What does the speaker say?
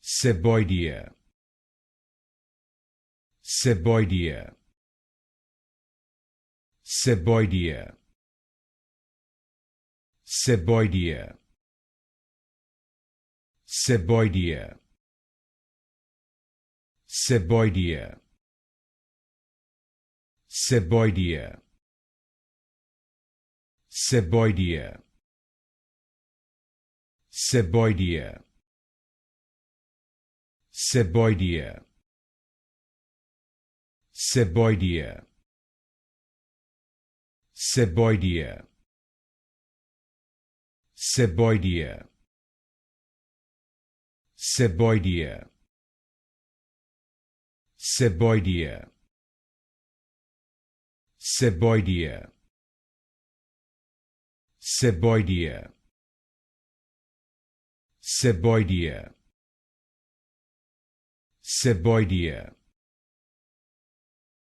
Ceboidea, Ceboidea, Ceboidea, Ceboidea, Ceboidea, Ceboidea, Ceboidea, Ceboidea, Ceboidea, Ceboidea, Ceboidea, Ceboidea, Ceboidea, Ceboidea, Ceboidea, Ceboidea, Ceboidea, Ceboidea, Ceboidea,